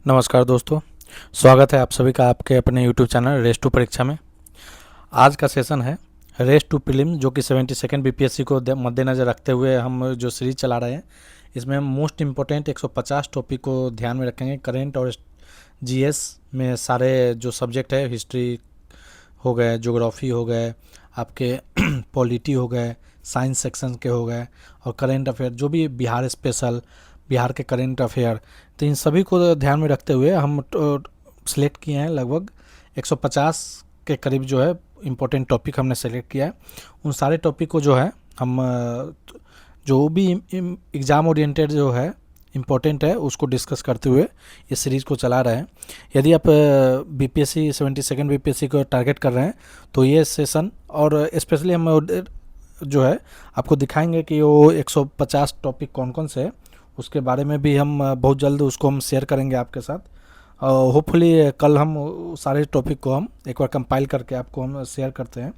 नमस्कार दोस्तों, स्वागत है आप सभी का आपके अपने YouTube चैनल रेस टू परीक्षा में। आज का सेशन है रेस टू प्रीलिम, जो कि 72nd बीपीएससी को मद्देनज़र रखते हुए हम जो सीरीज चला रहे हैं। इसमें हम मोस्ट इम्पोर्टेंट 150 टॉपिक को ध्यान में रखेंगे। करेंट और जीएस में सारे जो सब्जेक्ट है, हिस्ट्री हो गए, ज्योग्राफी हो गए, आपके पॉलिटी हो गए, साइंस सेक्शन के हो गए, और करेंट अफेयर जो भी बिहार स्पेशल, बिहार के करेंट अफेयर, तो इन सभी को ध्यान में रखते हुए हम सेलेक्ट किए हैं। लगभग 150 के करीब जो है इम्पोर्टेंट टॉपिक हमने सेलेक्ट किया है। उन सारे टॉपिक को जो है हम जो भी एग्ज़ाम ओरिएंटेड जो है इम्पोर्टेंट है उसको डिस्कस करते हुए इस सीरीज़ को चला रहे हैं। यदि आप बीपीएससी 72nd बीपीएससी को टारगेट कर रहे हैं तो ये सेशन, और स्पेशली हम जो है आपको दिखाएंगे कि वो 150 टॉपिक कौन कौन से हैं, उसके बारे में भी हम बहुत जल्द उसको हम शेयर करेंगे आपके साथ। होपफुली कल हम सारे टॉपिक को हम एक बार कंपाइल करके आपको हम शेयर करते हैं।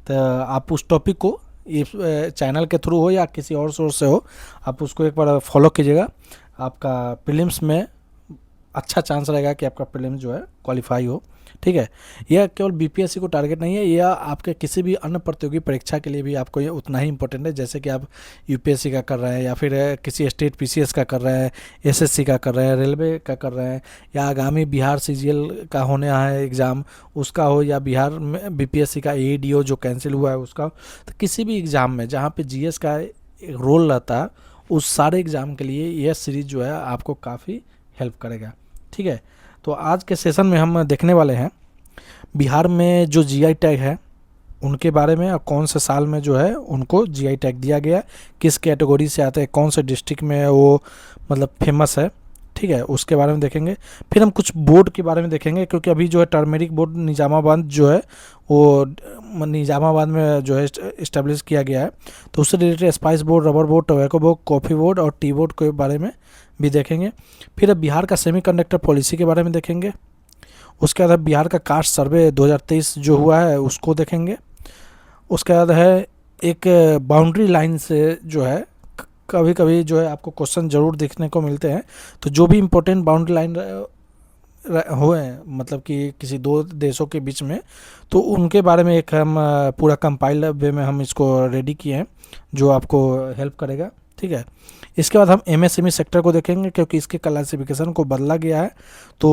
तो आप उस टॉपिक को इस चैनल के थ्रू हो या किसी और सोर्स से हो, आप उसको एक बार फॉलो कीजिएगा। आपका प्रीलिम्स में अच्छा चांस रहेगा कि आपका प्रीलिम्स जो है क्वालिफाई हो। ठीक है, यह केवल बीपीएससी को टारगेट नहीं है, यह आपके किसी भी अन्य प्रतियोगी परीक्षा के लिए भी आपको ये उतना ही इंपॉर्टेंट है। जैसे कि आप यूपीएससी का कर रहे हैं, या फिर किसी स्टेट पीसीएस का कर रहे हैं, एसएससी का कर रहे हैं, रेलवे का कर रहे हैं, या आगामी बिहार सीजीएल का होने है एग्ज़ाम उसका हो, या बिहार में बीपीएससी का एडीओ जो कैंसिल हुआ है उसका। तो किसी भी एग्ज़ाम में जहाँ पे जीएस का एक रोल रहता है, उस सारे एग्ज़ाम के लिए यह सीरीज़ जो है आपको काफ़ी हेल्प करेगा। ठीक है, तो आज के सेशन में हम देखने वाले हैं बिहार में जो जीआई टैग है उनके बारे में, और कौन से साल में जो है उनको जीआई टैग दिया गया, किस कैटेगरी से आते हैं, कौन से डिस्ट्रिक्ट में वो मतलब फेमस है। ठीक है, उसके बारे में देखेंगे। फिर हम कुछ बोर्ड के बारे में देखेंगे, क्योंकि अभी जो है टर्मेरिक बोर्ड निज़ामाबाद जो है वो निज़ामाबाद में जो है इस्टेब्लिश किया गया है। तो उससे related spice board, rubber board, tobacco board, coffee board और टी बोर्ड के बारे में भी देखेंगे। फिर अब बिहार का सेमीकंडक्टर पॉलिसी के बारे में देखेंगे। उसके बाद बिहार का कास्ट सर्वे 2023 जो हुआ है उसको देखेंगे। उसके बाद है एक बाउंड्री लाइन से जो है कभी कभी जो है आपको क्वेश्चन ज़रूर देखने को मिलते हैं। तो जो भी इम्पोर्टेंट बाउंड्री लाइन हुए हैं, मतलब कि किसी दो देशों के बीच में, तो उनके बारे में एक हम पूरा कंपाइल्ड वे में हम इसको रेडी किए हैं जो आपको हेल्प करेगा। ठीक है, इसके बाद हम एमएसएमई सेक्टर को देखेंगे, क्योंकि इसके क्लासिफिकेशन को बदला गया है। तो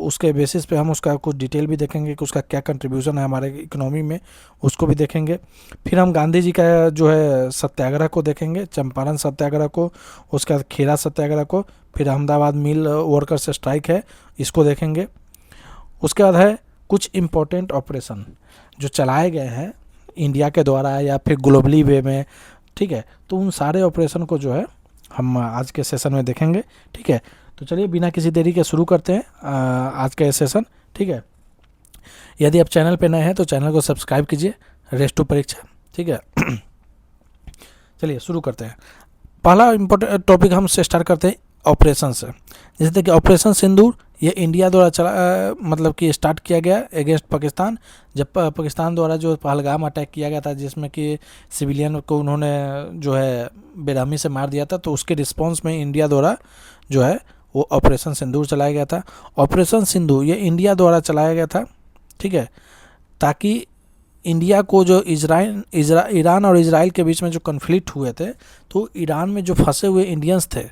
उसके बेसिस पे हम उसका कुछ डिटेल भी देखेंगे कि उसका क्या कंट्रीब्यूशन है हमारे इकोनॉमी में, उसको भी देखेंगे। फिर हम गांधी जी का जो है सत्याग्रह को देखेंगे, चंपारण सत्याग्रह को, उसके बाद खेरा सत्याग्रह को, फिर अहमदाबाद मिल वर्कर्स स्ट्राइक है, इसको देखेंगे। उसके बाद है कुछ इम्पोर्टेंट ऑपरेशन जो चलाए गए हैं इंडिया के द्वारा या फिर ग्लोबली वे में। ठीक है, तो उन सारे ऑपरेशन को जो है हम आज के सेशन में देखेंगे। ठीक है, तो चलिए बिना किसी देरी के शुरू करते हैं आज का सेशन। ठीक है, यदि आप चैनल पे नए हैं तो चैनल को सब्सक्राइब कीजिए, रेस टू परीक्षा। ठीक है, चलिए शुरू करते हैं। पहला इम्पोर्टेंट टॉपिक हम से स्टार्ट करते हैं ऑपरेशन से। जैसे देखिए ऑपरेशन सिंदूर, ये इंडिया द्वारा चला मतलब कि स्टार्ट किया गया अगेंस्ट पाकिस्तान। जब पाकिस्तान द्वारा जो पहलगाम अटैक किया गया था, जिसमें कि सिविलियन को उन्होंने जो है बेरहमी से मार दिया था, तो उसके रिस्पांस में इंडिया द्वारा जो है वो ऑपरेशन सिंदूर चलाया गया था। ऑपरेशन सिंदूर ये इंडिया द्वारा चलाया गया था। ठीक है, ताकि इंडिया को जो ईरान और इजराइल के बीच में जो कन्फ्लिक्ट हुए थे, तो ईरान में जो फंसे हुए इंडियंस थे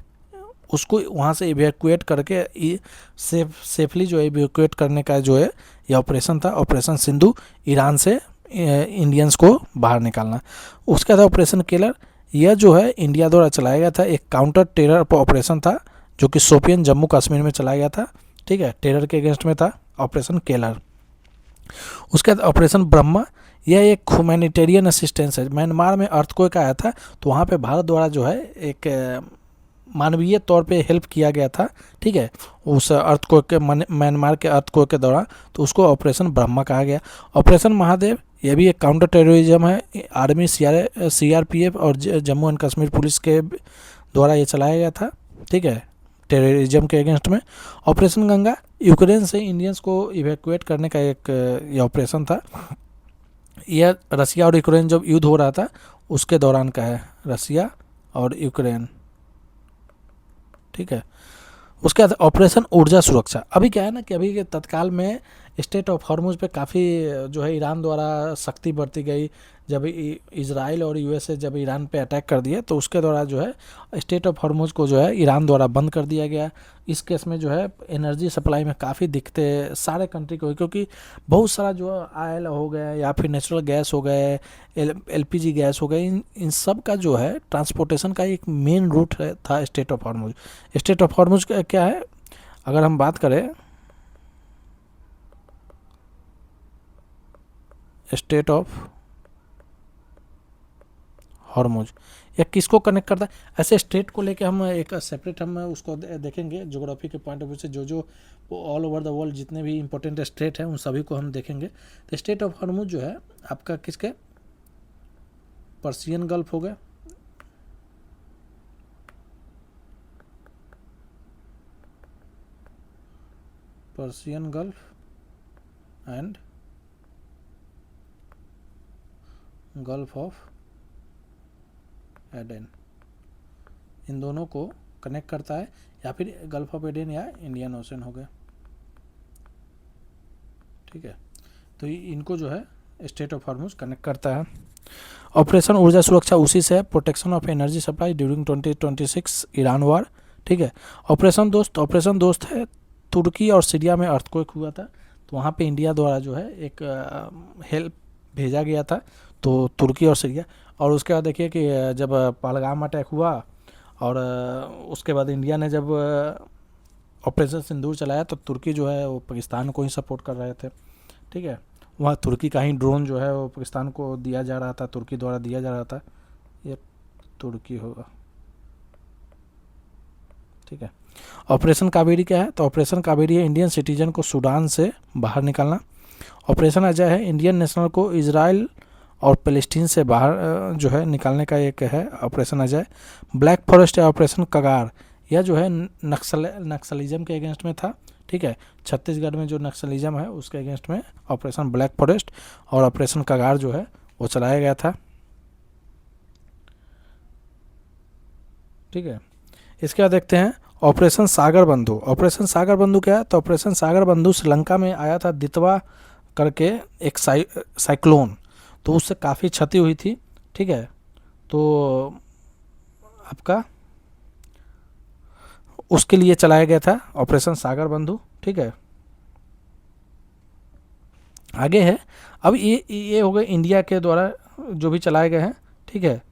उसको वहाँ से इवैक्यूएट करके सेफली जो है इवैक्यूएट करने का जो है ये ऑपरेशन था, ऑपरेशन सिंधु, ईरान से इंडियंस को बाहर निकालना। उसके बाद ऑपरेशन केलर, यह जो है इंडिया द्वारा चलाया गया था, एक काउंटर टेरर ऑपरेशन था जो कि शोपियन जम्मू कश्मीर में चलाया गया था। ठीक है, टेरर के अगेंस्ट में था ऑपरेशन केलर। उसके बाद ऑपरेशन ब्रह्मा, यह एक ह्यूमैनिटेरियन असिस्टेंस है। म्यांमार में अर्थक्वेक आया था, तो वहाँ पे भारत द्वारा जो है एक मानवीय तौर पे हेल्प किया गया था। ठीक है, उस अर्थक्वेक के म्यांमार के अर्थक्वेक के दौरान, तो उसको ऑपरेशन ब्रह्मा कहा गया। ऑपरेशन महादेव, यह भी एक काउंटर टेररिज्म है, आर्मी सीआरपीएफ और जम्मू एंड कश्मीर पुलिस के द्वारा ये चलाया गया था। ठीक है, टेररिज्म के अगेंस्ट में। ऑपरेशन गंगा, यूक्रेन से इंडियंस को इवैक्यूएट करने का एक ये ऑपरेशन था। यह रसिया और यूक्रेन जब युद्ध हो रहा था उसके दौरान का है, रसिया और यूक्रेन। ठीक है, उसके बाद ऑपरेशन ऊर्जा सुरक्षा। अभी क्या है ना कि अभी के तत्काल में स्टेट ऑफ हॉर्मुज पे काफ़ी जो है ईरान द्वारा सख्ती बरती गई। जब इजराइल और यूएसए जब ईरान पे अटैक कर दिए तो उसके द्वारा जो है स्टेट ऑफ हॉर्मुज को जो है ईरान द्वारा बंद कर दिया गया। इस केस में जो है एनर्जी सप्लाई में काफ़ी दिक्कतें सारे कंट्री को हुई, क्योंकि बहुत सारा जो ऑयल हो गए या फिर नेचुरल गैस हो गए, एलपीजी गैस हो गए, इन सब का जो है ट्रांसपोर्टेशन का एक मेन रूट था state of Hormuz. State of Hormuz क्या है, अगर हम बात करें स्टेट ऑफ हॉर्मुज, या किसको कनेक्ट करता है, ऐसे स्टेट को लेके हम एक सेपरेट हम उसको देखेंगे ज्योग्राफी के पॉइंट ऑफ व्यू से। जो ऑल ओवर द वर्ल्ड जितने भी इंपॉर्टेंट स्टेट हैं उन सभी को हम देखेंगे। तो स्टेट ऑफ हॉर्मुज जो है आपका किसके, पर्सियन गल्फ हो गया, Persian Gulf and Gulf of Aden, इन दोनों को कनेक्ट करता है, या फिर गल्फ ऑफ एडन या इंडियन ओशन हो गया। ठीक है, तो इनको जो है स्टेट ऑफ हॉर्मुज कनेक्ट करता है। ऑपरेशन ऊर्जा सुरक्षा उसी से है, protection of energy supply during 2026 Iran war. ठीक है, ऑपरेशन दोस्त है, तुर्की और सीरिया में अर्थक्वेक हुआ था, तो वहाँ पे इंडिया द्वारा जो है एक हेल्प भेजा गया था, तो तुर्की और सीरिया। और उसके बाद देखिए कि जब पहलगाम अटैक हुआ और उसके बाद इंडिया ने जब ऑपरेशन सिंदूर चलाया तो तुर्की जो है वो पाकिस्तान को ही सपोर्ट कर रहे थे। ठीक है, वहाँ तुर्की का ही ड्रोन जो है वो पाकिस्तान को दिया जा रहा था, तुर्की द्वारा दिया जा रहा था, ये तुर्की होगा। ठीक है, ऑपरेशन कावेरी क्या है, तो ऑपरेशन कावेरी है इंडियन सिटीजन को सूडान से बाहर निकालना। ऑपरेशन अजय है इंडियन नेशनल को इजराइल और पैलेस्टीन से बाहर जो है निकालने का एक है ऑपरेशन अजय। ब्लैक फॉरेस्ट या ऑपरेशन कगार, यह जो है नक्सलिज्म के अगेंस्ट में था। ठीक है, छत्तीसगढ़ में जो नक्सलिज्म है उसके अगेंस्ट में ऑपरेशन ब्लैक फॉरेस्ट और ऑपरेशन कगार जो है वो चलाया गया था। ठीक है, इसके बाद देखते हैं ऑपरेशन सागर बंधु। ऑपरेशन सागर बंधु क्या है, तो ऑपरेशन सागर बंधु श्रीलंका में आया था दितवा करके एक साइक्लोन, तो उससे काफ़ी क्षति हुई थी। ठीक है, तो आपका उसके लिए चलाया गया था ऑपरेशन सागर बंधु। ठीक है, आगे है, अब ये हो गए इंडिया के द्वारा जो भी चलाए गए हैं। ठीक है,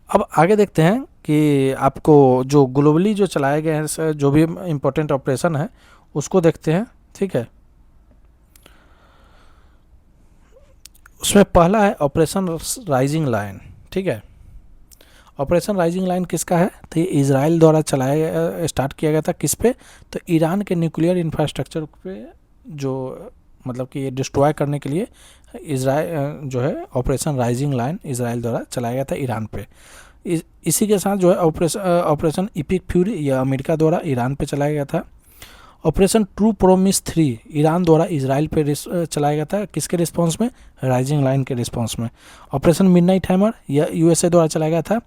अब आगे देखते हैं कि आपको जो ग्लोबली जो चलाए गए हैं जो भी इम्पोर्टेंट ऑपरेशन है उसको देखते हैं। ठीक है, उसमें पहला है ऑपरेशन राइजिंग लाइन। ठीक है, ऑपरेशन राइजिंग लाइन किसका है, तो ये इजराइल द्वारा चलाया स्टार्ट किया गया था, किस पे, तो ईरान के न्यूक्लियर इंफ्रास्ट्रक्चर पे, जो मतलब कि ये डिस्ट्रॉय करने के लिए इजराइल जो है ऑपरेशन राइजिंग लाइन इजराइल द्वारा चलाया गया था ईरान पे। इसी के साथ जो है ऑपरेशन इपिक फ्यूरी यह अमेरिका द्वारा ईरान पे चलाया गया था। ऑपरेशन ट्रू प्रोमिस 3 ईरान द्वारा इजराइल पे चलाया गया था, किसके रिस्पांस में, राइजिंग लाइन के रिस्पांस में। ऑपरेशन मिडनाइट हैमर यह यूएसए द्वारा चलाया गया था,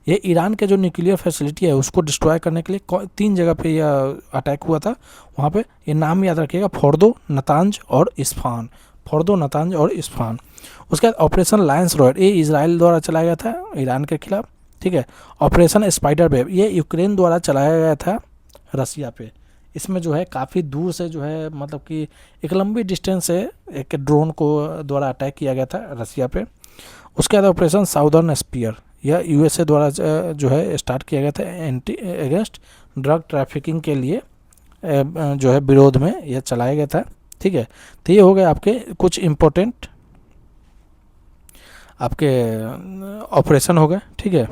ये ईरान के जो न्यूक्लियर फैसिलिटी है उसको डिस्ट्रॉय करने के लिए 3 जगह पे यह अटैक हुआ था। वहाँ पे ये नाम याद रखिएगा, फोर्दो, नतांज और इस्फान, फोर्दो, नतांज और इस्फान। उसके बाद ऑपरेशन लायंस रॉड, ये इजराइल द्वारा चलाया गया था ईरान के खिलाफ। ठीक है, ऑपरेशन स्पाइडर वेब ये यूक्रेन द्वारा चलाया गया था रसिया पे। इसमें जो है काफ़ी दूर से जो है मतलब कि एक लंबी डिस्टेंस से एक ड्रोन को द्वारा अटैक किया गया था रसिया पे। उसके बाद ऑपरेशन साउदर्न स्पीयर यह यूएसए द्वारा जो है स्टार्ट किया गया था एंटी अगेंस्ट ड्रग ट्रैफिकिंग के लिए जो है विरोध में यह चलाया गया था। ठीक है, तो ये हो गए आपके कुछ इम्पोर्टेंट आपके ऑपरेशन हो गए। ठीक है,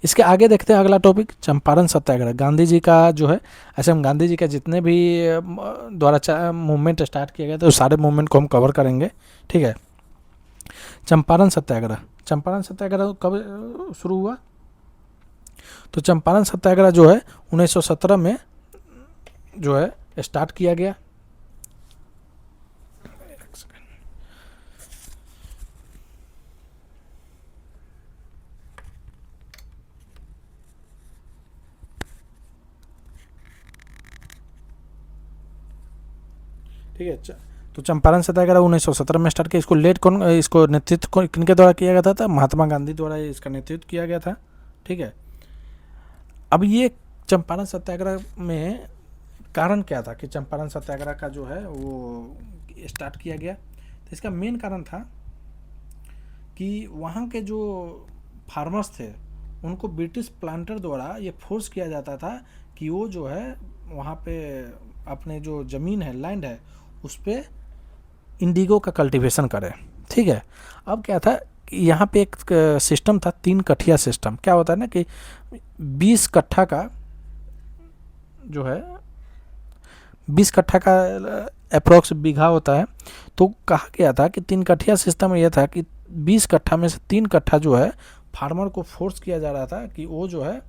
इसके आगे देखते हैं अगला टॉपिक चंपारण सत्याग्रह। गांधी जी का जो है, ऐसे हम गांधी जी का जितने भी द्वारा मूवमेंट स्टार्ट किया गया था उस सारे मूवमेंट को हम कवर करेंगे। ठीक है, चंपारण सत्याग्रह, चंपारण सत्याग्रह कब शुरू हुआ, तो चंपारण सत्याग्रह जो है 1917 में जो है स्टार्ट किया गया। ठीक है। तो चंपारण सत्याग्रह 1917 में स्टार्ट किया। इसको नेतृत्व किनके द्वारा किया गया था? महात्मा गांधी द्वारा इसका नेतृत्व किया गया था। ठीक है। अब ये चंपारण सत्याग्रह में कारण क्या था कि चंपारण सत्याग्रह का जो है वो स्टार्ट किया गया? तो इसका मेन कारण था कि वहाँ के जो फार्मर्स थे उनको ब्रिटिश प्लांटर द्वारा ये फोर्स किया जाता था कि वो जो है वहाँ पे अपने जो ज़मीन है, लैंड है, उस पर इंडिगो का कल्टीवेशन करें। ठीक है। अब क्या था कि यहाँ पे एक सिस्टम था, 3 कठिया सिस्टम। क्या होता है ना कि 20 कट्ठा का जो है 20 कट्ठा का अप्रोक्स बीघा होता है। तो कहा गया था कि 3 कठिया सिस्टम में यह था कि 20 कट्ठा में से 3 कट्ठा जो है फार्मर को फोर्स किया जा रहा था कि वो जो है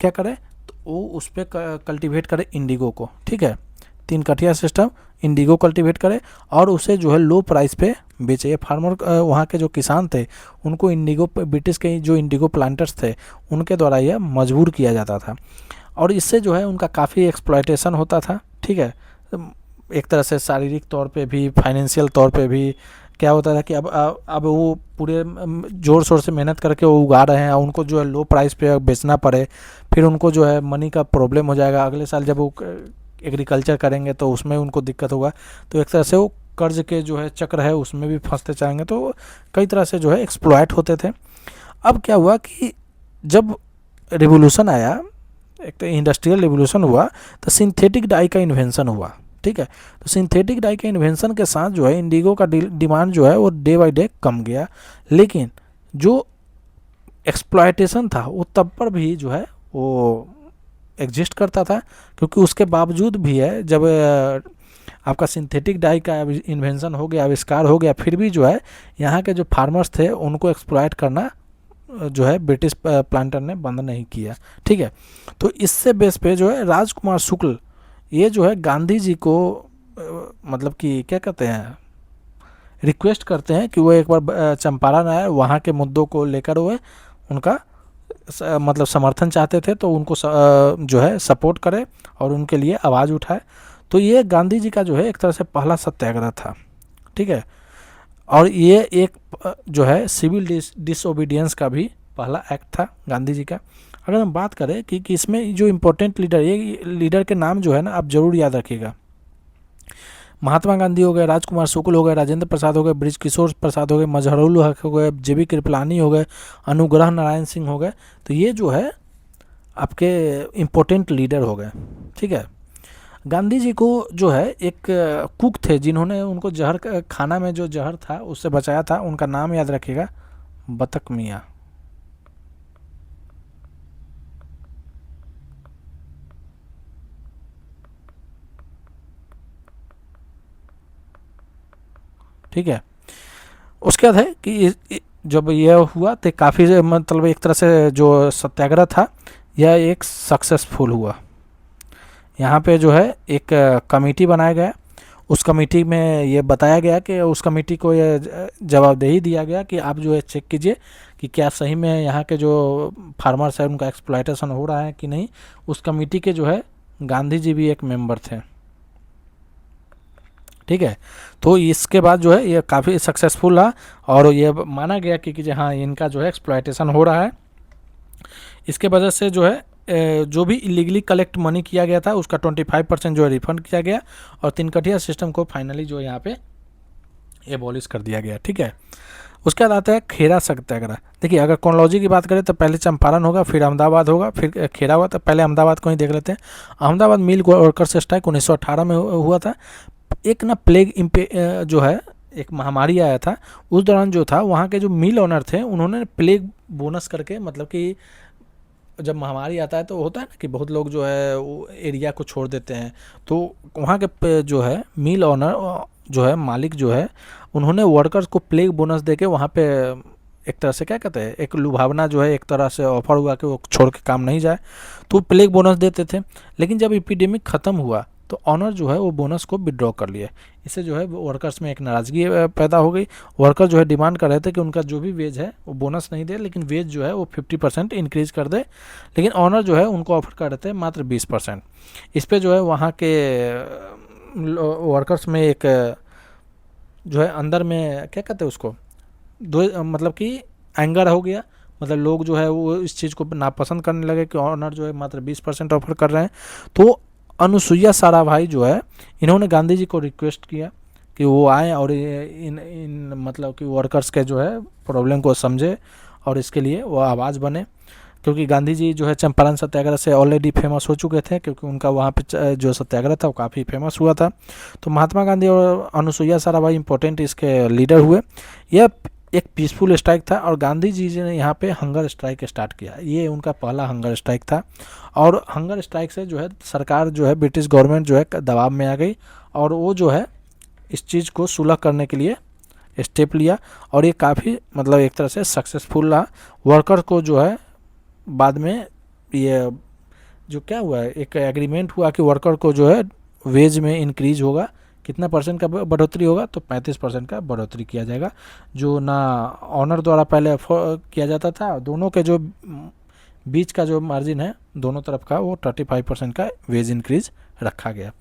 क्या करे, तो वो उस पर कल्टीवेट करे इंडिगो को। ठीक है। 3 कठिया सिस्टम इंडिगो कल्टीवेट करे और उसे जो है लो प्राइस पे बेचे। फार्मर वहाँ के जो किसान थे उनको इंडिगो, ब्रिटिश के जो इंडिगो प्लांटर्स थे उनके द्वारा यह मजबूर किया जाता था और इससे जो है उनका काफ़ी एक्सप्लॉयटेशन होता था। ठीक है। एक तरह से शारीरिक तौर पे भी, फाइनेंशियल तौर पे भी क्या होता था कि अब वो पूरे ज़ोर शोर से मेहनत करके वो उगा रहे हैं, उनको जो है लो प्राइस पे बेचना पड़े, फिर उनको जो है मनी का प्रॉब्लम हो जाएगा। अगले साल जब वो एग्रीकल्चर करेंगे तो उसमें उनको दिक्कत होगा। तो एक तरह से वो कर्ज के जो है चक्र है उसमें भी फंसते जाएंगे। तो कई तरह से जो है एक्सप्लॉयट होते थे। अब क्या हुआ कि जब रिवोल्यूशन आया, एक तो इंडस्ट्रियल रिवोल्यूशन हुआ, तो सिंथेटिक डाई का इन्वेंशन हुआ। ठीक है। तो सिंथेटिक डाई के इन्वेंशन के साथ जो है इंडिगो का डिमांड जो है वो डे बाय डे कम गया, लेकिन जो एक्सप्लॉयटेशन था वो तब पर भी जो है वो एग्जिस्ट करता था, क्योंकि उसके बावजूद भी है जब आपका सिंथेटिक डाई का इन्वेंशन हो गया, आविष्कार हो गया, फिर भी जो है यहाँ के जो फार्मर्स थे उनको एक्सप्लॉयट करना जो है ब्रिटिश प्लांटर ने बंद नहीं किया। ठीक है। तो इससे बेस पे जो है राजकुमार शुक्ल ये जो है गांधी जी को मतलब कि क्या कहते हैं, रिक्वेस्ट करते हैं कि वो एक बार चंपारण आए, वहाँ के मुद्दों को लेकर वो उनका मतलब समर्थन चाहते थे, तो उनको जो है सपोर्ट करे और उनके लिए आवाज़ उठाए। तो ये गांधी जी का जो है एक तरह से पहला सत्याग्रह था। ठीक है। और ये एक जो है सिविल डिसओबीडियंस का भी पहला एक्ट था गांधी जी का। अगर हम बात करें कि इसमें जो इम्पोर्टेंट लीडर, ये लीडर के नाम जो है ना आप ज़रूर याद रखिएगा। महात्मा गांधी हो गए, राजकुमार शुक्ल हो गए, राजेंद्र प्रसाद हो गए, ब्रिजकिशोर प्रसाद हो गए, मजहरुल हक हो गए, जेबी कृपलानी हो गए, अनुग्रह नारायण सिंह हो गए। तो ये जो है आपके इम्पोर्टेंट लीडर हो गए। ठीक है। गांधी जी को जो है एक कुक थे जिन्होंने उनको जहर, खाना में जो जहर था उससे बचाया था, उनका नाम याद रखिएगा, बतख मियाँ। ठीक है। उसके बाद है कि जब यह हुआ तो काफ़ी मतलब एक तरह से जो सत्याग्रह था यह एक सक्सेसफुल हुआ। यहाँ पे जो है एक कमेटी बनाया गया। उस कमेटी में ये बताया गया कि उस कमेटी को ये जवाबदेही दिया गया कि आप जो है चेक कीजिए कि क्या सही में यहाँ के जो फार्मर्स है उनका एक्सप्लॉयटेशन हो रहा है कि नहीं। उस कमेटी के जो है गांधी जी भी एक मेंबर थे। ठीक है। तो इसके बाद जो है ये काफ़ी सक्सेसफुल रहा और ये माना गया कि हाँ इनका जो है एक्सप्लॉयटेशन हो रहा है। इसके वजह से जो है जो भी इलीगली कलेक्ट मनी किया गया था उसका 25% जो है रिफंड किया गया और 3 कठिया सिस्टम को फाइनली जो यहाँ पे एबॉलिश कर दिया गया। ठीक है। उसके बाद आता है खेरा सत्याग्रह। देखिए अगर क्रोनोलॉजी की बात करें तो पहले चंपारण होगा, फिर अहमदाबाद होगा, फिर खेरा हुआ। तो पहले अहमदाबाद को ही देख लेते हैं। अहमदाबाद मिल वर्कर्स स्ट्राइक 1918 में हुआ था। एक ना प्लेग जो है एक महामारी आया था, उस दौरान जो था वहाँ के जो मिल ओनर थे उन्होंने प्लेग बोनस करके, मतलब कि जब महामारी आता है तो होता है ना कि बहुत लोग जो है वो एरिया को छोड़ देते हैं, तो वहाँ के जो है मिल ओनर जो है मालिक जो है उन्होंने वर्कर्स को प्लेग बोनस देके वहाँ पे एक तरह से क्या कहते हैं एक लुभावना जो है एक तरह से ऑफर हुआ कि वो छोड़ के काम नहीं जाए, तो प्लेग बोनस देते थे। लेकिन जब एपिडेमिक ख़त्म हुआ तो ऑनर जो है वो बोनस को विड्रॉ कर लिए। इससे जो है वर्कर्स में एक नाराज़गी पैदा हो गई। वर्कर जो है डिमांड कर रहे थे कि उनका जो भी वेज है वो बोनस नहीं दे, लेकिन वेज जो है वो 50% इंक्रीज़ कर दे, लेकिन ऑनर जो है उनको ऑफर कर रहे थे मात्र 20%। इस पर जो है वहाँ के वर्कर्स में एक जो है अंदर में क्या कहते हैं उसको, दो मतलब कि एंगर हो गया। मतलब लोग जो है वो इस चीज़ को नापसंद करने लगे कि ऑनर जो है मात्र 20% ऑफर कर रहे हैं। तो अनुसुईया साराभाई जो है, इन्होंने गांधी जी को रिक्वेस्ट किया कि वो आए और इन मतलब कि वर्कर्स के जो है प्रॉब्लम को समझे और इसके लिए वो आवाज़ बने। क्योंकि गांधी जी जो है चंपारण सत्याग्रह से ऑलरेडी फेमस हो चुके थे, क्योंकि उनका वहाँ पे जो सत्याग्रह था वो काफ़ी फेमस हुआ था। तो महात्मा गांधी और अनुसुईया साराभाई इंपॉर्टेंट इसके लीडर हुए। यह एक पीसफुल स्ट्राइक था और गांधी जी ने यहाँ पे हंगर स्ट्राइक स्टार्ट किया। ये उनका पहला हंगर स्ट्राइक था और हंगर स्ट्राइक से जो है सरकार जो है ब्रिटिश गवर्नमेंट जो है दबाव में आ गई और वो जो है इस चीज़ को सुलह करने के लिए स्टेप लिया और ये काफ़ी मतलब एक तरह से सक्सेसफुल रहा। वर्कर को जो है बाद में ये जो क्या हुआ है, एक एग्रीमेंट हुआ कि वर्कर को जो है वेज में इंक्रीज होगा, कितना परसेंट का बढ़ोतरी होगा, तो 35% का बढ़ोतरी किया जाएगा, जो ना ऑनर द्वारा पहले किया जाता था। दोनों के जो बीच का जो मार्जिन है दोनों तरफ का वो 35% का वेज इंक्रीज रखा गया।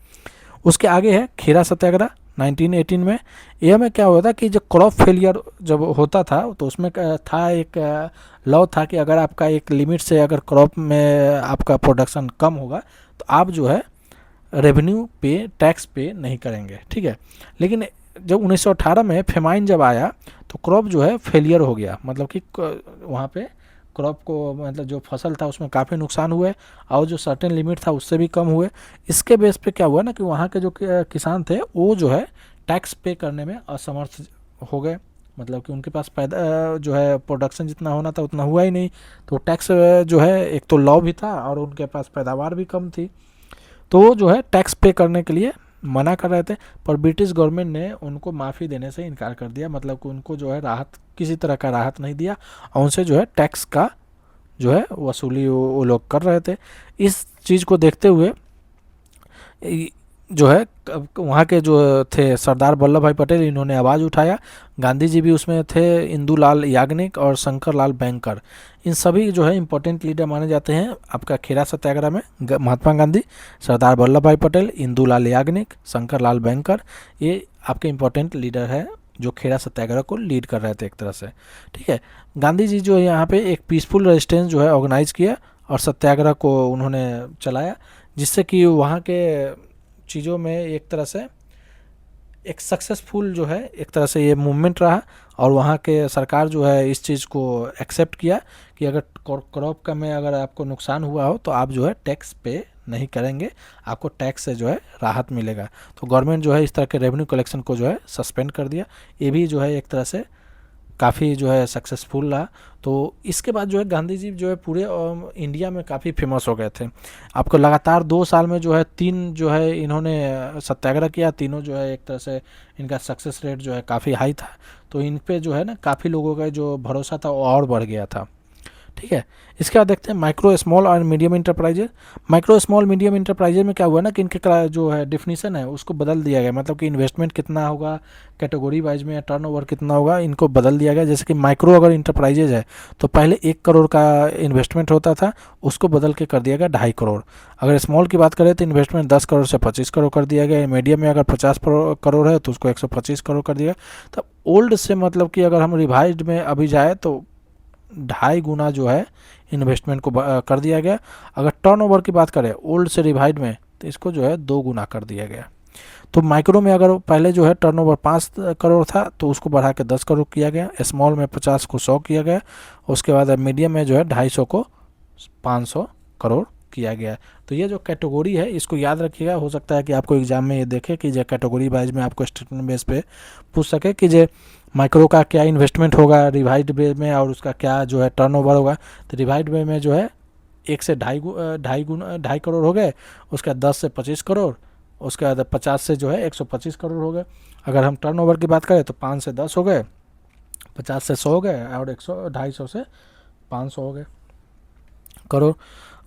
उसके आगे है खेरा सत्याग्रह 1918 में। यह में क्या हुआ था कि जो क्रॉप फेलियर जब होता था तो उसमें था एक लॉ था कि अगर आपका एक लिमिट से अगर क्रॉप में आपका प्रोडक्शन कम होगा तो आप जो है रेवेन्यू पे टैक्स पे नहीं करेंगे, ठीक है। लेकिन जब 1918 में फेमाइन जब आया तो क्रॉप जो है फेलियर हो गया, मतलब कि वहाँ पे क्रॉप को मतलब जो फसल था उसमें काफ़ी नुकसान हुए और जो सर्टेन लिमिट था उससे भी कम हुए। इसके बेस पे क्या हुआ ना कि वहाँ के जो किसान थे वो जो है टैक्स पे करने में असमर्थ हो गए। मतलब कि उनके पास पैदा जो है प्रोडक्शन जितना होना था उतना हुआ ही नहीं, तो टैक्स जो है एक तो लॉ भी था और उनके पास पैदावार भी कम थी, तो जो है टैक्स पे करने के लिए मना कर रहे थे। पर ब्रिटिश गवर्नमेंट ने उनको माफ़ी देने से इनकार कर दिया, मतलब कि उनको जो है राहत किसी तरह का राहत नहीं दिया और उनसे जो है टैक्स का जो है वसूली वो लोग कर रहे थे। इस चीज़ को देखते हुए जो है वहाँ के जो थे सरदार वल्लभ भाई पटेल, इन्होंने आवाज़ उठाया। गांधी जी भी उसमें थे, इंदुलाल याग्निक और शंकर लाल बैंकर, इन सभी जो है इंपॉर्टेंट लीडर माने जाते हैं आपका खेरा सत्याग्रह में। महात्मा गांधी, सरदार वल्लभ भाई पटेल, इंदुलाल याग्निक, शंकर लाल बैंकर, ये आपके इंपॉर्टेंट लीडर है जो खेरा सत्याग्रह को लीड कर रहे थे एक तरह से, ठीक है। गांधी जी जो यहाँ पे एक पीसफुल रेजिस्टेंस जो है ऑर्गेनाइज किया और सत्याग्रह को उन्होंने चलाया, जिससे कि वहाँ के चीज़ों में एक तरह से एक सक्सेसफुल जो है एक तरह से ये मूवमेंट रहा और वहाँ के सरकार जो है इस चीज़ को एक्सेप्ट किया कि अगर क्रॉप का में अगर आपको नुकसान हुआ हो तो आप जो है टैक्स पे नहीं करेंगे, आपको टैक्स से जो है राहत मिलेगा। तो गवर्नमेंट जो है इस तरह के रेवेन्यू कलेक्शन को जो है सस्पेंड कर दिया। ये भी जो है एक तरह से काफ़ी जो है सक्सेसफुल रहा। तो इसके बाद जो है गांधी जी जो है पूरे इंडिया में काफ़ी फेमस हो गए थे। आपको लगातार 2 साल में जो है 3 जो है इन्होंने सत्याग्रह किया, तीनों जो है एक तरह से इनका सक्सेस रेट जो है काफ़ी हाई था। तो इन पे जो है ना काफ़ी लोगों का जो भरोसा था वो और बढ़ गया था, ठीक है। इसके बाद देखते हैं माइक्रो स्मॉल और medium enterprises. Micro small medium enterprises में क्या हुआ ना कि इनके जो है डिफिनीसन है उसको बदल दिया गया, मतलब कि इन्वेस्टमेंट कितना होगा कैटेगरी वाइज में या टर्नओवर कितना होगा इनको बदल दिया गया। जैसे कि माइक्रो अगर इंटरप्राइजेज है तो पहले 1 करोड़ का इन्वेस्टमेंट होता था, उसको बदल के कर दिया गया 2.5 करोड़। अगर स्मॉल की बात करें तो इन्वेस्टमेंट 10 करोड़ से 25 करोड़ कर दिया गया। मीडियम में अगर 50 करोड़ है तो उसको 125 करोड़ कर दिया। तब ओल्ड से मतलब कि अगर हम रिवाइज्ड में अभी जाए तो 2.5 गुना जो है इन्वेस्टमेंट को कर दिया गया। अगर टर्नओवर की बात करें ओल्ड से रिवाइड में तो इसको जो है 2 गुना कर दिया गया। तो माइक्रो में अगर पहले जो है टर्नओवर 5 करोड़ था तो उसको बढ़ा के 10 करोड़ किया गया, स्मॉल में 50 को 100 किया गया, उसके बाद मीडियम में जो है 250 को 500 करोड़ किया गया। तो ये जो कैटेगरी है इसको याद रखिएगा, हो सकता है कि आपको एग्जाम में ये देखे कि जो कैटेगरी वाइज में आपको स्टेटमेंट बेस पे पूछ सके कि जो माइक्रो का क्या इन्वेस्टमेंट होगा रिवाइज्ड वे में और उसका क्या जो है टर्नओवर होगा। तो रिवाइज्ड वे में जो है 1 से 2.5 करोड़ हो गए, उसके बाद 10 से 25 करोड़, उसके बाद 50 से जो है 125 करोड़ हो गए। अगर हम टर्नओवर की बात करें तो 5 से 10 हो गए, 50 से 100 हो गए और 250 से 500 हो गए करोड़।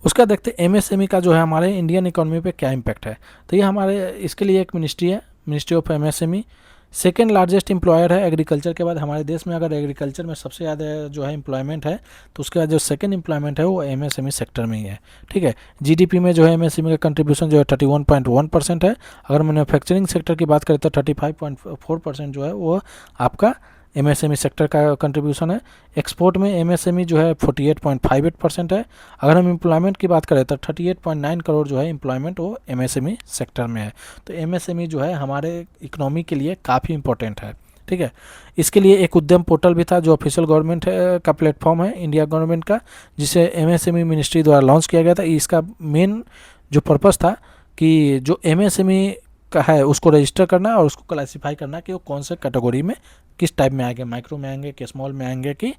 उसका देखते एमएसएमई का जो है हमारे इंडियन इकोनॉमी पे क्या इम्पैक्ट है। तो ये हमारे इसके लिए एक मिनिस्ट्री है, ministry of MSME. Second largest employer है एग्रीकल्चर के बाद हमारे देश में। अगर एग्रीकल्चर में सबसे ज़्यादा जो है एम्प्लॉयमेंट है तो उसके बाद जो सेकेंड एम्प्लॉयमेंट है वो एमएसएमई सेक्टर में ही है। ठीक है, जीडीपी में जो है एमएसएमई का कंट्रीब्यूशन जो है 31.1% है। अगर मैन्युफैक्चरिंग सेक्टर की बात करें तो 35.4% जो है वो आपका एमएसएमई सेक्टर का कंट्रीब्यूशन है। एक्सपोर्ट में एमएसएमई जो है 48.58% है। अगर हम एम्प्लॉयमेंट की बात करें तो 38.9 करोड़ जो है एम्प्लॉयमेंट वो एमएसएमई सेक्टर में है। तो एमएसएमई जो है हमारे इकोनॉमी के लिए काफ़ी इंपॉर्टेंट है। ठीक है, इसके लिए एक उद्यम पोर्टल भी था जो ऑफिशियल गवर्नमेंट का प्लेटफॉर्म है इंडिया गवर्नमेंट का, जिसे एमएसएमई मिनिस्ट्री द्वारा लॉन्च किया गया था। इसका मेन जो पर्पस था कि जो एमएसएमई का है उसको रजिस्टर करना और उसको क्लासीफाई करना कि वो कौन से कैटेगरी में किस टाइप में आएंगे, माइक्रो में आएंगे कि स्मॉल में आएंगे कि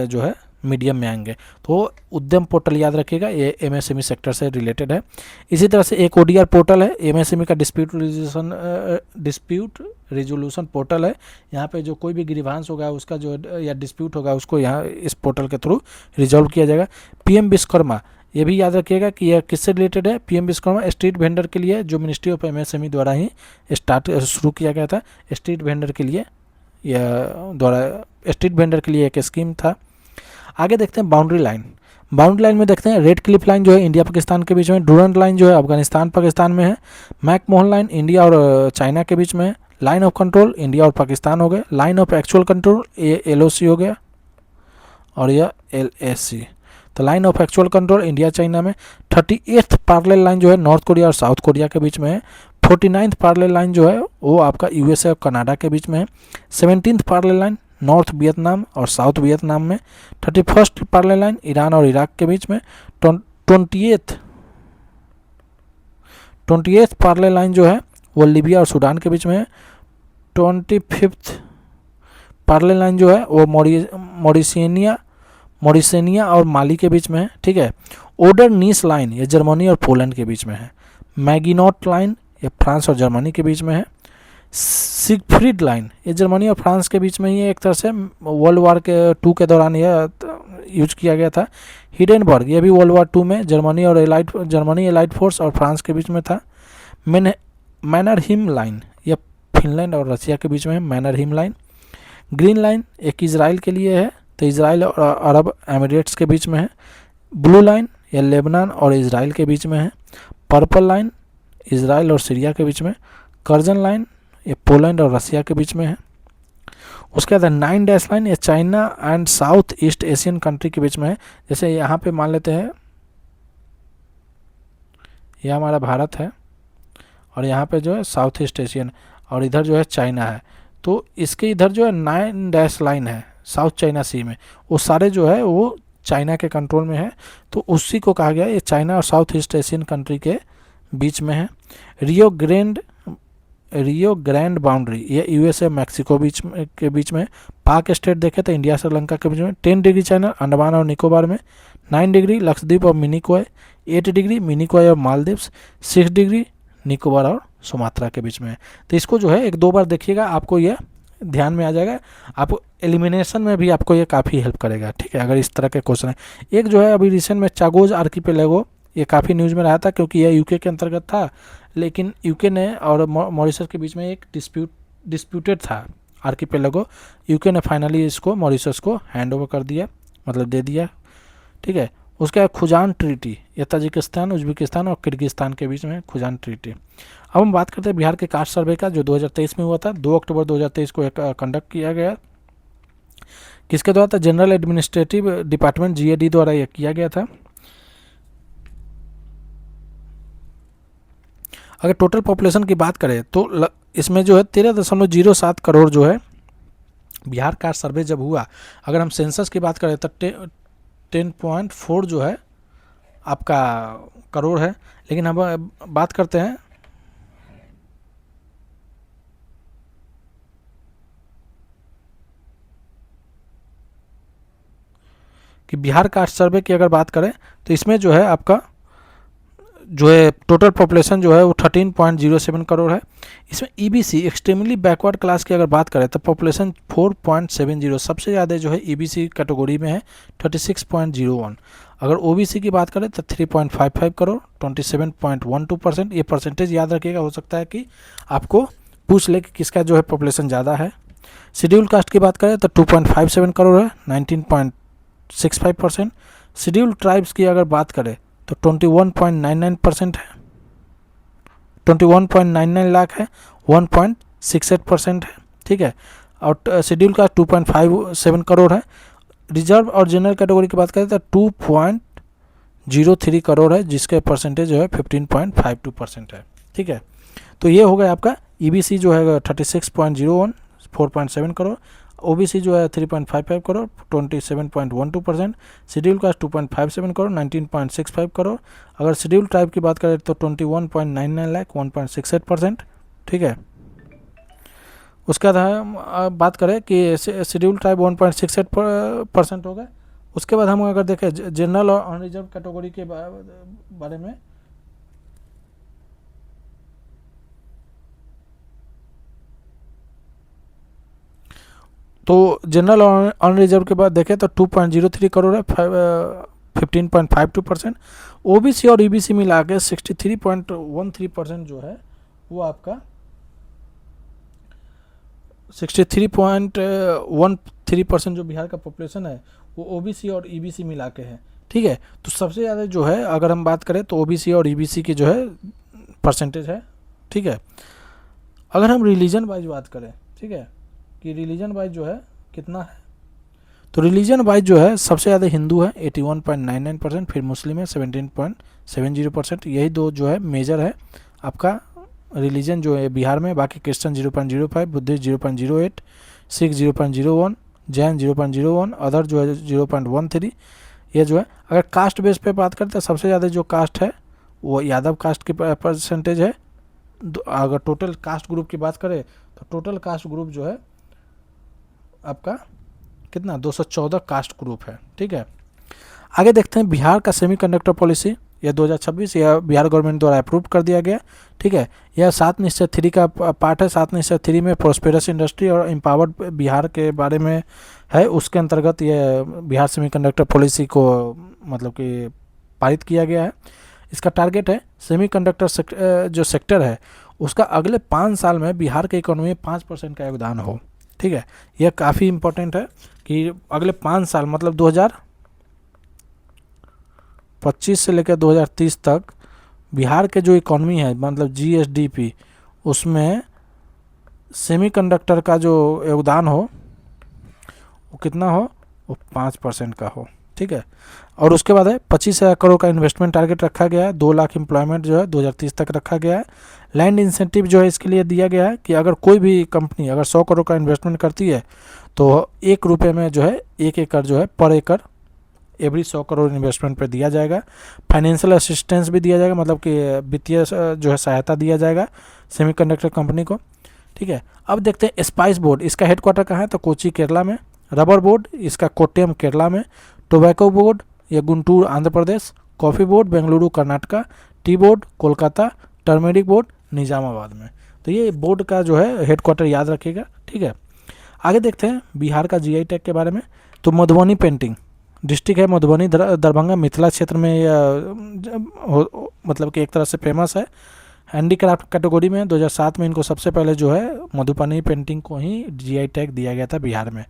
जो है मीडियम में आएंगे। तो उद्यम पोर्टल याद रखिएगा, ये एमएसएमई सेक्टर से रिलेटेड है। इसी तरह से एक ओडीआर पोर्टल है एमएसएमई का, डिस्प्यूट रिजोल्यूशन पोर्टल है। यहाँ पे जो कोई भी ग्रीवांस होगा उसका जो या डिस्प्यूट होगा उसको यहाँ इस पोर्टल के थ्रू रिजॉल्व किया जाएगा। पीएम विश्वकर्मा, ये भी याद रखिएगा कि यह किससे रिलेटेड है। पीएम विश्वकर्मा स्ट्रीट वेंडर के लिए जो मिनिस्ट्री ऑफ एमएसएमई द्वारा ही शुरू किया गया था। स्ट्रीट वेंडर के लिए स्ट्रीट वेंडर के लिए एक स्कीम था। आगे देखते हैं बाउंड्री लाइन। बाउंड्री लाइन में देखते हैं रेड क्लिफ लाइन जो है इंडिया पाकिस्तान के बीच में, डूरंट लाइन जो है अफगानिस्तान पाकिस्तान में है, मैकमोहन लाइन इंडिया और चाइना के बीच में है, लाइन ऑफ कंट्रोल इंडिया और पाकिस्तान हो गए, लाइन ऑफ एक्चुअल कंट्रोल ये एलओसी हो गया और यह एलएसी। तो line of actual control India China में। 38th पैरेलल लाइन जो है नॉर्थ कोरिया और साउथ कोरिया के बीच में है। 49th पैरेलल लाइन जो है वो आपका यूएसए और कनाडा के बीच में है। 17th parallel line north Vietnam और साउथ वियतनाम में। 31st पैरेलल लाइन ईरान और इराक के बीच में। 20th पैरेलल लाइन जो है वो लीबिया और सूडान के बीच में है। 25th पैरेलल लाइन जो है वो मॉरिशनिया और माली के बीच में है। ठीक है, ओडर नीस लाइन ये जर्मनी और पोलैंड के बीच में है। मैगिनॉट लाइन ये फ्रांस और जर्मनी के बीच में है। सिगफ्रीड लाइन ये जर्मनी और फ्रांस के बीच में ही एक तरह से वर्ल्ड वार के 2 के दौरान यह यूज किया गया था। हिडेनबर्ग ये भी वर्ल्ड वार 2 में जर्मनी एलाइड फोर्स और फ्रांस के बीच में था। मैनरहिम लाइन यह फिनलैंड और रशिया के बीच में है। मैनरहिम लाइन। ग्रीन लाइन एक इजराइल के लिए है, तो इजराइल और अरब एमिरेट्स के बीच में है। ब्लू लाइन यह लेबनान और इजराइल के बीच में है। पर्पल लाइन इजराइल और सीरिया के बीच में। कर्जन लाइन ये पोलैंड और रशिया के बीच में है। उसके बाद 9 डैश लाइन ये China and south east Asian country के बीच में है। जैसे यहाँ पे मान लेते हैं यह हमारा भारत है और यहाँ पे जो है साउथ ईस्ट एशियन और इधर जो है चाइना है, तो इसके इधर जो है 9 डैश लाइन है साउथ चाइना सी में, वो सारे जो है वो चाइना के कंट्रोल में है, तो उसी को कहा गया ये चाइना और साउथ ईस्ट एशियन कंट्री के बीच में है। रियो ग्रैंड बाउंड्री ये यूएसए मैक्सिको के बीच में। पाक स्टेट देखें तो इंडिया श्रीलंका के बीच में। 10 डिग्री चैनल अंडमान और निकोबार में। 9 डिग्री लक्षद्वीप और मिनिकॉय। 8 डिग्री मिनिकॉय और मालदीव्स। 6 डिग्री निकोबार और सुमात्रा के बीच में है। तो इसको जो है 1-2 बार देखिएगा, आपको यह ध्यान में आ जाएगा। आपको एलिमिनेशन में भी आपको ये काफ़ी हेल्प करेगा। ठीक है, अगर इस तरह के क्वेश्चन है। एक जो है अभी रिसेंट में चागोज आर्किपेलागो ये काफ़ी न्यूज़ में रहा था क्योंकि यह यूके के अंतर्गत था, लेकिन यूके ने और मॉरिशस के बीच में एक डिस्प्यूटेड था आर्किपेलागो। यूके ने फाइनली इसको मॉरिशस को हैंड ओवर कर दिया, मतलब दे दिया। ठीक है, उसका खुजान ट्रीटी ये ताजिकिस्तान, उज्बेकिस्तान और किर्गिस्तान के बीच में खुजान ट्रीटी। अब हम बात करते हैं बिहार के कास्ट सर्वे का जो 2023 में हुआ था। 2 अक्टूबर 2023 को एक कंडक्ट किया गया। किसके द्वारा था? जनरल एडमिनिस्ट्रेटिव डिपार्टमेंट जीएडी द्वारा यह किया गया था। अगर टोटल पॉपुलेशन की बात करें तो इसमें जो है 13.07 करोड़ जो है बिहार कास्ट सर्वे जब हुआ। अगर हम सेंसस की बात करें तो 10.4 जो है आपका करोड़ है, लेकिन हम बात करते हैं कि बिहार कास्ट सर्वे की अगर बात करें तो इसमें जो है आपका जो है टोटल पॉपुलेशन जो है वो 13.07 करोड़ है। इसमें ईबीसी एक्सट्रीमली बैकवर्ड क्लास की अगर बात करें तो पॉपुलेशन 4.70, सबसे ज़्यादा जो है ईबीसी कैटेगरी में है 36.01। अगर ओबीसी की बात करें तो 3.55 करोड़ 27.12%। ये परसेंटेज याद रखिएगा, हो सकता है कि आपको पूछ ले कि किसका जो है पॉपुलेशन ज़्यादा है। शेड्यूल कास्ट की बात करें तो 2.57 करोड़ है, 19.65%। शेड्यूल ट्राइब्स की अगर बात करें तो 21.99% है, 21.99 लाख है, 1.68% है, ठीक है। और शेड्यूल कास्ट 2.57 करोड़ है। रिजर्व और जनरल कैटेगरी की बात करें तो 2.03 करोड़ है, जिसके परसेंटेज जो है 15.52% है, ठीक है। तो ये हो गया आपका ईबीसी जो है 36.01, 4.7 करोड़, ओबीसी जो है 3.55 करोड़, 27.12%, शेड्यूल कास्ट 2.57 करोड़, 19.65 करोड़। अगर शेड्यूल ट्राइब की बात करें तो 21.99 लाख, 1.68%, ठीक है। उसके बाद हम बात करें कि शेड्यूल ट्राइब 1.68% हो गए। उसके बाद हम अगर देखें जनरल और अनरिजर्व कैटेगरी के बारे में, तो जनरल और अनरिजर्व के बाद देखें तो 2.03 करोड़ है, 15.52%। ओबीसी और ईबीसी मिला के 63.13% जो है वो आपका 63.13% जो बिहार का पॉपुलेशन है वो ओबीसी और ईबीसी मिला के है, ठीक है। तो सबसे ज़्यादा जो है अगर हम बात करें तो ओबीसी और ईबीसी की जो है परसेंटेज है, ठीक है। अगर हम रिलीजन वाइज बात करें, ठीक है, कि रिलीजन वाइज जो है कितना है, तो रिलीजन वाइज जो है सबसे ज़्यादा हिंदू है 81.99%, फिर मुस्लिम है 17.70%। यही दो जो है मेजर है आपका रिलीजन जो है बिहार में। बाकी Christian 0.05, Buddhist 0.08, Sikh 0.01, Jain 0.01, other जो है 0.13। ये जो है अगर कास्ट बेस पे बात करते हैं सबसे ज़्यादा जो कास्ट है वो यादव कास्ट की परसेंटेज है। अगर टोटल कास्ट ग्रुप की बात करें तो टोटल कास्ट ग्रुप जो है आपका कितना 214 कास्ट ग्रुप है, ठीक है। आगे देखते हैं बिहार का सेमीकंडक्टर पॉलिसी, यह 2026 यह बिहार गवर्नमेंट द्वारा अप्रूव कर दिया गया, ठीक है। यह 7 निश्चय 3 का पार्ट है। 7 निश्चय 3 में प्रोस्पेरस इंडस्ट्री और एम्पावर्ड बिहार के बारे में है। उसके अंतर्गत यह बिहार सेमीकंडक्टर पॉलिसी को मतलब कि पारित किया गया है। इसका टारगेट है सेमीकंडक्टर जो सेक्टर है उसका अगले 5 साल में बिहार के इकोनॉमी में 5% का योगदान हो, ठीक है। यह काफ़ी इम्पोर्टेंट है कि अगले 5 साल मतलब 2025 से लेकर 2030 तक बिहार के जो इकोनॉमी है मतलब जीएसडीपी उसमें सेमीकंडक्टर का जो योगदान हो वो कितना हो, वो 5% का हो, ठीक है। और उसके बाद है 25,000 करोड़ का इन्वेस्टमेंट टारगेट रखा गया है। 2 लाख एम्प्लॉयमेंट जो है 2030 तक रखा गया है। लैंड इंसेंटिव जो है इसके लिए दिया गया है कि अगर कोई भी कंपनी अगर 100 करोड़ का इन्वेस्टमेंट करती है तो 1 रुपये में जो है 1 एकड़ जो है पर एकड़ एवरी 100 करोड़ इन्वेस्टमेंट पर दिया जाएगा। फाइनेंशियल असिस्टेंस भी दिया जाएगा, मतलब कि वित्तीय जो है सहायता दिया जाएगा सेमीकंडक्टर कंपनी को, ठीक है। अब देखते हैं स्पाइस बोर्ड, इसका हेडक्वार्टर कहाँ है तो कोची केरला में। रबर बोर्ड इसका कोट्टयम केरला में। टोबैको बोर्ड या Guntur Andhra Pradesh. Coffee board Bengaluru Karnataka. Tea board Kolkata. Turmeric board Nizamabad में। तो ये बोर्ड का जो है हेडक्वार्टर याद रखिएगा, ठीक है। आगे देखते हैं बिहार का जीआई टैग के बारे में। तो मधुबनी पेंटिंग डिस्ट्रिक्ट है मधुबनी दरभंगा मिथिला क्षेत्र में मतलब कि एक तरह से फेमस है। हैंडीक्राफ्ट कैटेगरी में 2007 में इनको सबसे पहले जो है मधुबनी पेंटिंग को ही जीआई टैग दिया गया था बिहार में।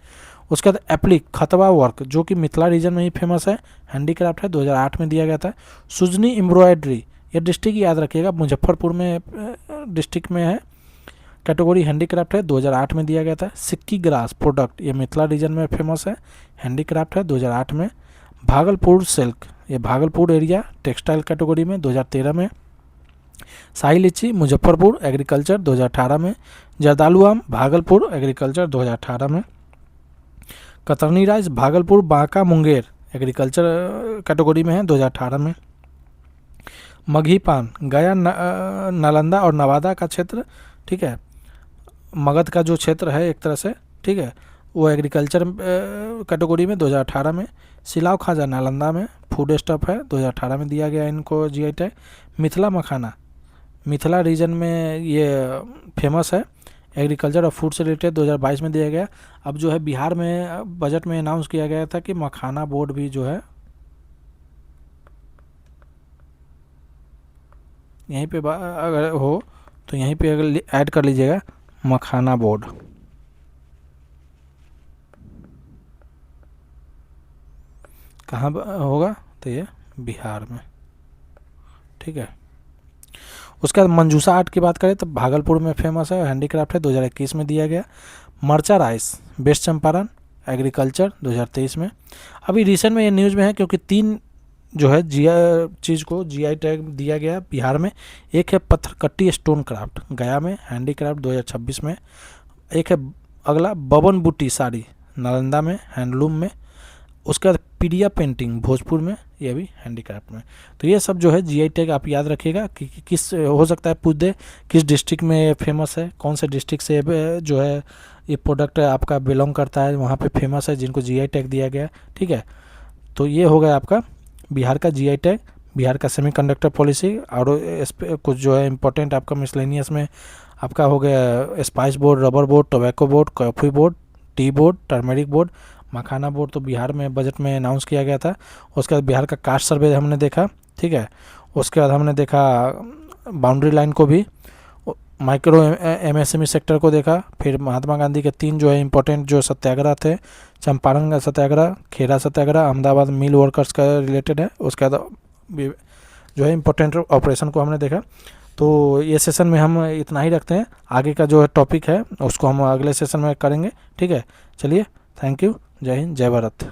उसके बाद एप्लिक खतवा वर्क जो कि मिथिला रीजन में ही फेमस है, हैंडीक्राफ्ट है, 2008 में दिया गया था। सुजनी एम्ब्रॉयडरी ये डिस्ट्रिक्ट याद रखिएगा मुजफ्फरपुर में डिस्ट्रिक्ट में है, कैटेगरी हैंडीक्राफ्ट है, 2008 में दिया गया था। सिक्की ग्रास प्रोडक्ट ये मिथिला रीजन में फेमस है, हैंडीक्राफ्ट है, 2008 में। भागलपुर सिल्क ये भागलपुर एरिया टेक्सटाइल कैटेगरी में 2013 में। शाही लीची मुजफ्फरपुर एग्रीकल्चर 2018 में। जर्दालू आम भागलपुर एग्रीकल्चर 2018 में। कतरनी rice Bhagalpur Banka Munger agriculture category में है 2018 में। मगही पान गया नालंदा और नवादा का क्षेत्र, ठीक है, मगध का जो क्षेत्र है एक तरह से, ठीक है, वो एग्रीकल्चर कैटेगरी में 2018 में। सिलाव खाजा नालंदा में फूड स्टफ है, 2018 में दिया गया इनको जीआई टैग। मिथिला मखाना मिथिला रीजन में ये फेमस है, एग्रीकल्चर और फूड से रिलेटेड 2022 में दिया गया। अब जो है बिहार में बजट में अनाउंस किया गया था कि मखाना बोर्ड भी जो है यहीं पे अगर हो तो यहीं पे अगर ऐड कर लीजिएगा मखाना बोर्ड, कहाँ होगा? तो ये बिहार में, ठीक है। उसके बाद मंजूषा आर्ट की बात करें तो भागलपुर में फेमस है, हैंडीक्राफ्ट है, 2021 में दिया गया। मर्चा राइस, वेस्ट चंपारण, एग्रीकल्चर, 2023 में। अभी रिसेंट में ये न्यूज़ में है क्योंकि 3 जो है चीज़ को जीआई टैग दिया गया बिहार में। एक है पत्थरकट्टी स्टोन क्राफ्ट गया में, हैंडीक्राफ्ट 2026 में। एक है अगला बबन बूटी साड़ी नालंदा में, हैंडलूम में। उसके बाद पीडिया पेंटिंग भोजपुर में, ये भी हैंडीक्राफ्ट में। तो ये सब जो है जीआई टैग आप याद रखिएगा कि किस हो सकता है पूछ दे किस डिस्ट्रिक्ट में फेमस है, कौन से डिस्ट्रिक्ट से जो है ये प्रोडक्ट आपका बिलोंग करता है, वहाँ पे फेमस है जिनको जीआई टैग दिया गया, ठीक है। तो ये हो गया आपका बिहार का जीआई टैग, बिहार का सेमीकंडक्टर पॉलिसी। और इस पे कुछ जो है इंपॉर्टेंट आपका मिसलेनियस में आपका हो गया spice board, rubber board, tobacco board, coffee board, tea board, turmeric board. Makhana board तो बिहार में बजट में अनाउंस किया गया था। उसके बाद बिहार का कास्ट सर्वे हमने देखा, ठीक है। उसके बाद हमने देखा बाउंड्री लाइन को भी, माइक्रो एमएसएमई सेक्टर को देखा। फिर महात्मा गांधी के 3 जो है इंपॉर्टेंट जो सत्याग्रह थे, चंपारण का सत्याग्रह, खेड़ा सत्याग्रह, अहमदाबाद मिल वर्कर्स का रिलेटेड है। उसके बाद जो है इंपॉर्टेंट ऑपरेशन को हमने देखा। तो ये सेशन में हम इतना ही रखते हैं, आगे का जो है टॉपिक है उसको हम अगले सेशन में करेंगे, ठीक है। चलिए, थैंक यू, जय हिंद, जय भारत।